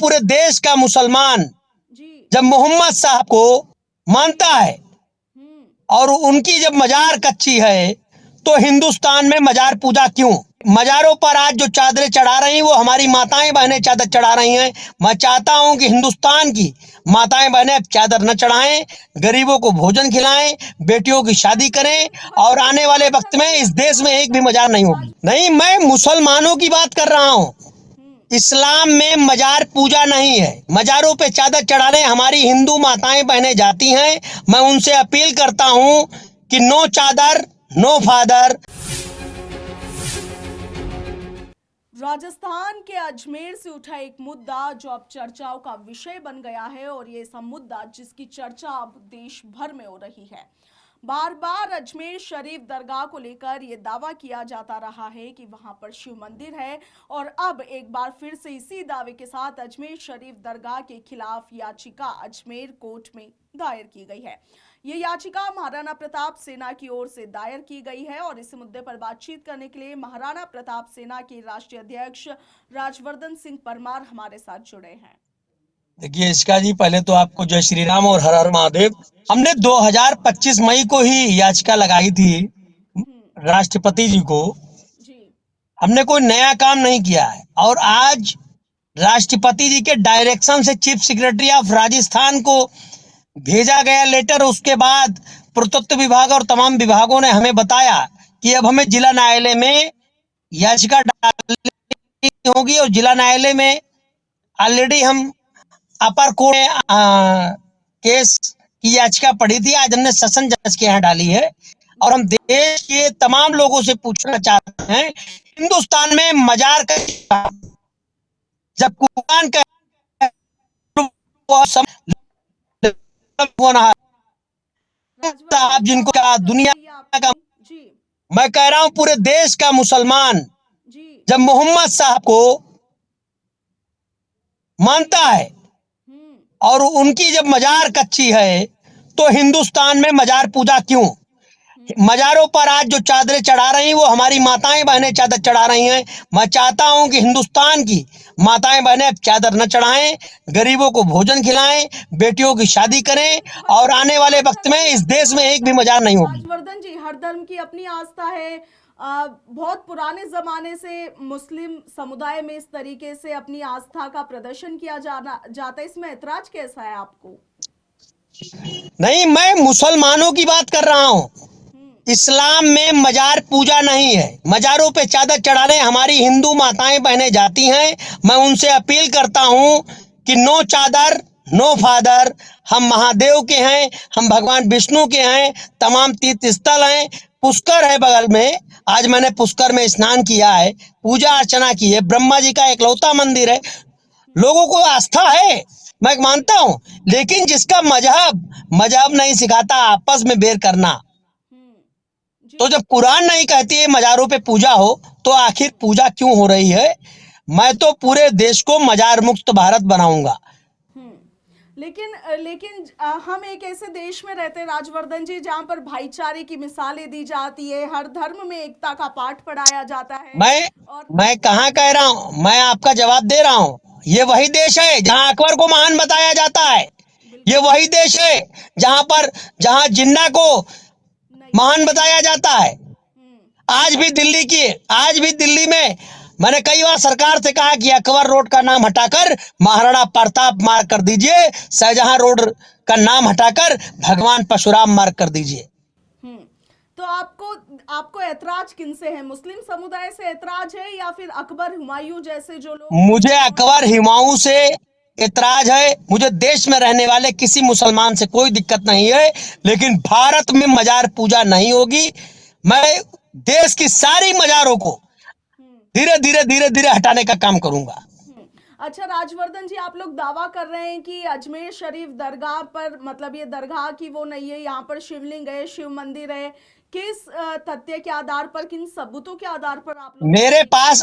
पूरे देश का मुसलमान जी। जब मोहम्मद साहब को मानता है और उनकी जब मजार कच्ची है तो हिंदुस्तान में मजार पूजा क्यों? मजारों पर आज जो चादरें चढ़ा रही वो हमारी माताएं बहनें चादर चढ़ा रही हैं। मैं चाहता हूं कि हिंदुस्तान की माताएं बहनें चादर न चढ़ाएं, गरीबों को भोजन खिलाएं, बेटियों की शादी करें और आने वाले वक्त में इस देश में एक भी मजार नहीं होगी। नहीं, मैं मुसलमानों की बात कर रहा हूं। इस्लाम में मजार पूजा नहीं है। मजारों पे चादर चढ़ाने हमारी हिंदू माताएं बहनें जाती हैं। मैं उनसे अपील करता हूं कि नो चादर नो फादर। राजस्थान के अजमेर से उठा एक मुद्दा जो अब चर्चाओं का विषय बन गया है और ये सब मुद्दा जिसकी चर्चा अब देश भर में हो रही है। बार बार अजमेर शरीफ दरगाह को लेकर यह दावा किया जाता रहा है कि वहां पर शिव मंदिर है और अब एक बार फिर से इसी दावे के साथ अजमेर शरीफ दरगाह के खिलाफ याचिका अजमेर कोर्ट में दायर की गई है। ये याचिका महाराणा प्रताप सेना की ओर से दायर की गई है और इस मुद्दे पर बातचीत करने के लिए महाराणा प्रताप सेना के राष्ट्रीय अध्यक्ष राजवर्धन सिंह परमार हमारे साथ जुड़े हैं। देखिए इसका जी, पहले तो आपको जय श्री राम और हर हर महादेव। हमने 2025 मई को ही याचिका लगाई थी राष्ट्रपति जी को। हमने कोई नया काम नहीं किया है और आज राष्ट्रपति जी के डायरेक्शन से चीफ सेक्रेटरी ऑफ राजस्थान को भेजा गया लेटर। उसके बाद पुरातत्व विभाग और तमाम विभागों ने हमें बताया कि अब हमें जिला न्यायालय में याचिका डालनी होगी और जिला न्यायालय में ऑलरेडी हम अपर कोर्ट में केस की याचिका पड़ी थी। आज हमने सेशन जज के यहाँ डाली है और हम देश के तमाम लोगों से पूछना चाहते हैं, हिंदुस्तान में मजार का जब कुरान का आप जिनको क्या दुनिया का, मैं कह रहा हूं पूरे देश का मुसलमान जब मोहम्मद साहब को मानता है और उनकी जब मजार कच्ची है तो हिंदुस्तान में मजार पूजा क्यों? मजारों पर आज जो चादरें चढ़ा रही वो हमारी माताएं बहनें चादर चढ़ा रही हैं। मैं चाहता हूं कि हिंदुस्तान की माताएं बहनें चादर न चढ़ाएं, गरीबों को भोजन खिलाएं, बेटियों की शादी करें और आने वाले वक्त में इस देश में एक भी मजार नहीं होगी। राजवर्धन जी, हर धर्म की अपनी आस्था है। बहुत पुराने जमाने से मुस्लिम समुदाय में इस तरीके से अपनी आस्था का प्रदर्शन किया जाता है, इसमें ऐतराज कैसा है आपको? नहीं, मैं मुसलमानों की बात कर रहा हूँ। इस्लाम में मजार पूजा नहीं है। मजारों पे चादर चढ़ाने हमारी हिंदू माताएं बहनें जाती हैं। मैं उनसे अपील करता हूं कि नो चादर नो फादर। हम महादेव के हैं, हम भगवान विष्णु के हैं। तमाम तीर्थ स्थल हैं, पुष्कर है बगल में। आज मैंने पुष्कर में स्नान किया है, पूजा अर्चना की है। ब्रह्मा जी का एकलौता मंदिर है। लोगों को आस्था है, मैं मानता हूं, लेकिन जिसका मजहब नहीं सिखाता आपस में बैर करना, तो जब कुरान नहीं कहती है मजारों पे पूजा हो तो आखिर पूजा क्यों हो रही है? मैं तो पूरे देश को मजार मुक्त भारत बनाऊंगा। लेकिन हम एक ऐसे देश में रहते हैं राजवर्धन जी जहां पर भाईचारे की मिसालें दी जाती है, हर धर्म में एकता का पाठ पढ़ाया जाता है। मैं कहाँ कह रहा हूँ, मैं आपका जवाब दे रहा हूँ। ये वही देश है जहाँ अकबर को महान बताया जाता है। ये वही देश है जहाँ जिन्ना को महान बताया जाता है। आज भी दिल्ली में मैंने कई बार सरकार से कहा कि अकबर रोड का नाम हटाकर महाराणा प्रताप मार्ग कर दीजिए, शाहजहां रोड का नाम हटाकर भगवान परशुराम मार्ग कर दीजिए। तो आपको ऐतराज किनसे है? मुस्लिम समुदाय से ऐतराज है या फिर अकबर हुमायूं जैसे जो लोग? मुझे अकबर हुमायूं से ऐतराज है। मुझे देश में रहने वाले किसी मुसलमान से कोई दिक्कत नहीं है, लेकिन भारत में मजार पूजा नहीं होगी। मैं देश की सारी मजारों को धीरे धीरे हटाने का काम करूंगा। अच्छा राजवर्धन जी, आप लोग दावा कर रहे हैं कि अजमेर शरीफ दरगाह पर, मतलब ये दरगाह की वो नहीं है, यहाँ पर शिवलिंग है, शिव मंदिर है। किस तथ्य के आधार पर, किन सबूतों के आधार पर आप लोग? मेरे पास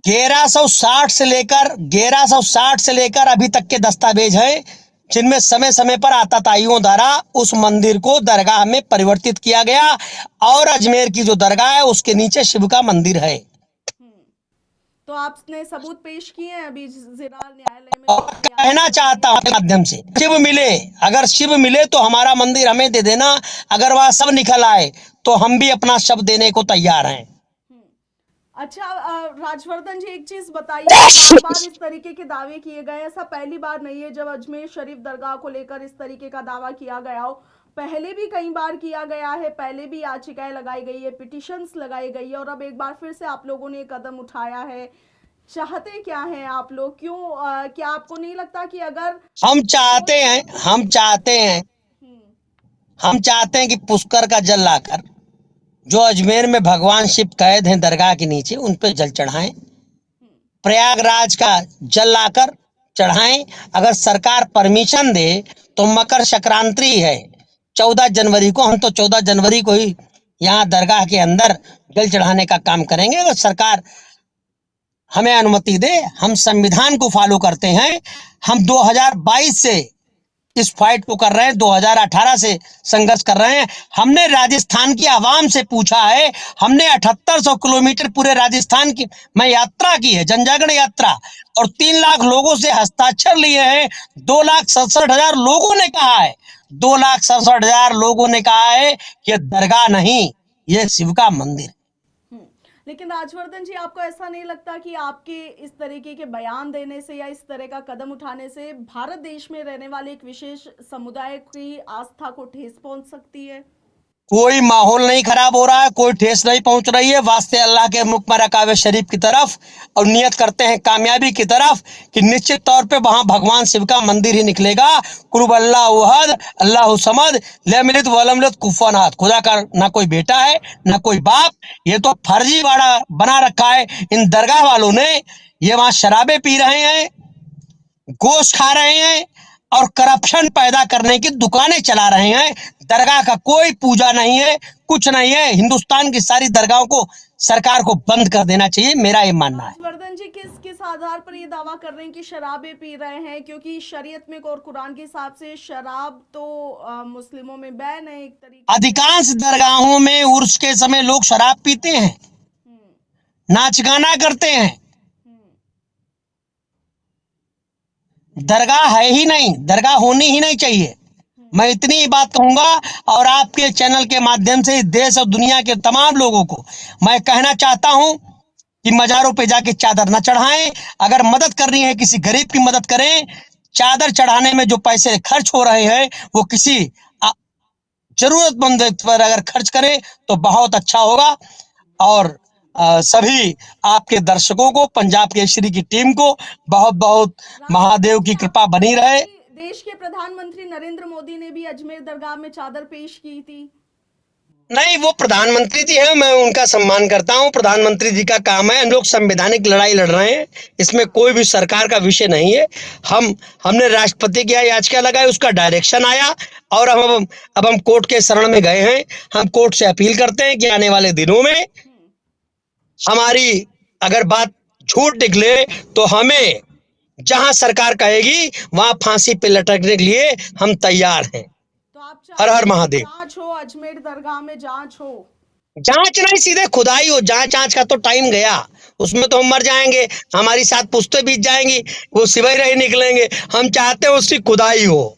1160 से लेकर अभी तक के दस्तावेज हैं, जिनमें समय समय पर आताताइयों द्वारा उस मंदिर को दरगाह में परिवर्तित किया गया और अजमेर की जो दरगाह है उसके नीचे शिव का मंदिर है। तो आपने सबूत पेश किए हैं अभी जिला न्यायालय में? और कहना चाहता हूँ माध्यम से, शिव मिले, अगर शिव मिले तो हमारा मंदिर हमें दे देना। अगर वह सब निकल आए तो हम भी अपना शव देने को तैयार हैं। अच्छा राजवर्धन जी, एक चीज बताइए, बार बार इस तरीके के दावे किए गए, ऐसा पहली बार नहीं है जब अजमेर शरीफ दरगाह को लेकर इस तरीके का दावा किया गया हो। पहले भी कई बार किया गया है, पहले भी याचिकाएं लगाई गई है, पिटिशंस लगाई गई है, और अब एक बार फिर से आप लोगों ने कदम उठाया है। चाहते क्या हैं आप लोग? क्यों क्या आपको नहीं लगता कि अगर हम चाहते हैं कि पुष्कर का जल लाकर जो अजमेर में भगवान शिव कैद हैं दरगाह के नीचे, उन पर जल चढ़ाएं। प्रयागराज का जल लाकर चढ़ाएं। अगर सरकार परमिशन दे तो मकर संक्रांति है 14 जनवरी को, हम तो 14 जनवरी को ही यहाँ दरगाह के अंदर जल चढ़ाने का काम करेंगे। अगर सरकार हमें अनुमति दे, हम संविधान को फॉलो करते हैं। हम 2022 से इस फाइट को कर रहे हैं, 2018 से संघर्ष कर रहे हैं। हमने राजस्थान की आवाम से पूछा है, हमने 7800 किलोमीटर पूरे राजस्थान की मैं यात्रा की है, जनजागरण यात्रा, और 3 लाख लोगों से हस्ताक्षर लिए हैं। 2,67,000 लोगों ने कहा है, 2,67,000 लोगों ने कहा है कि दरगाह नहीं, ये शिव का मंदिर। लेकिन राजवर्धन जी, आपको ऐसा नहीं लगता कि आपके इस तरीके के बयान देने से या इस तरह का कदम उठाने से भारत देश में रहने वाले एक विशेष समुदाय की आस्था को ठेस पहुंच सकती है? कोई माहौल नहीं खराब हो रहा है, कोई ठेस नहीं पहुंच रही है। वास्ते अल्लाह के मुख में रकाबे शरीफ की तरफ, और नियत करते हैं कामयाबी की तरफ कि निश्चित तौर पे वहां भगवान शिव का मंदिर ही निकलेगा। कुल अल्लाहु अहद, अल्लाहु समद, लम यलिद वलम यूलद कुफुवन अहद। खुदा का ना कोई बेटा है ना कोई बाप, ये तो फर्जीवाड़ा बना रखा है इन दरगाह वालों ने। ये वहां शराबे पी रहे हैं, गोश्त खा रहे हैं और करप्शन पैदा करने की दुकानें चला रहे हैं। दरगाह का कोई पूजा नहीं है, कुछ नहीं है। हिंदुस्तान की सारी दरगाहों को सरकार को बंद कर देना चाहिए, मेरा ये मानना है। वर्धन जी, किस आधार पर ये दावा कर रहे हैं कि शराबे पी रहे हैं? क्योंकि शरीयत में और कुरान के हिसाब से शराब तो मुस्लिमों में बैन है एक तरीके। अधिकांश दरगाहों में उर्स के समय लोग शराब पीते हैं, नाच गाना करते हैं। दरगाह है ही नहीं, दरगाह होनी ही नहीं चाहिए। मैं इतनी ही बात कहूंगा, और आपके चैनल के माध्यम से देश और दुनिया के तमाम लोगों को मैं कहना चाहता हूं कि मजारों पे जाके चादर न चढ़ाएं। अगर मदद करनी है, किसी गरीब की मदद करें। चादर चढ़ाने में जो पैसे खर्च हो रहे हैं वो किसी जरूरतमंद व्यक्ति पर अगर खर्च करें तो बहुत अच्छा होगा। और सभी आपके दर्शकों को, पंजाब केसरी की टीम को बहुत बहुत महादेव की कृपा बनी रहे। देश के प्रधानमंत्री नरेंद्र मोदी ने भी अजमेर दरगाह में चादर पेश की थी। नहीं, वो प्रधानमंत्री जी हैं, मैं उनका सम्मान करता हूं। प्रधानमंत्री जी का काम है, हम लोग संवैधानिक लड़ाई लड़ रहे हैं, इसमें कोई भी सरकार का विषय नहीं है। हमने राष्ट्रपति की याचिका लगाई, उसका डायरेक्शन आया, और अब हम कोर्ट के शरण में गए हैं। हम कोर्ट से अपील करते हैं कि आने वाले दिनों में हमारी अगर बात झूठ निकले तो हमें जहां सरकार कहेगी वहां फांसी पे लटकने के लिए हम तैयार हैं। तो आप हर हर महादेव। जांच हो, अजमेर दरगाह में जांच हो। जांच नहीं, सीधे खुदाई हो। जांच का तो टाइम गया, उसमें तो हम मर जाएंगे, हमारी 7 पुश्तें बीत जाएंगी, वो सिवाय रही निकलेंगे। हम चाहते हैं उसकी खुदाई हो।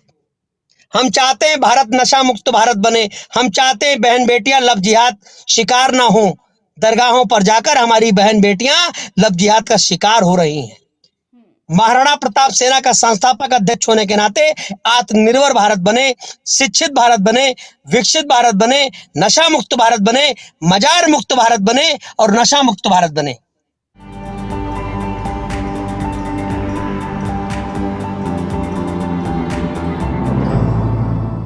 हम चाहते हैं भारत नशा मुक्त भारत बने। हम चाहते हैं बहन बेटियां लव जिहाद शिकार ना हो। दरगाहों पर जाकर हमारी बहन बेटियां लव जिहाद का शिकार हो रही हैं। महाराणा प्रताप सेना का संस्थापक अध्यक्ष होने के नाते आत्मनिर्भर भारत बने, शिक्षित भारत बने, विकसित भारत बने, नशा मुक्त भारत बने, मजार मुक्त भारत बने और नशा मुक्त भारत बने।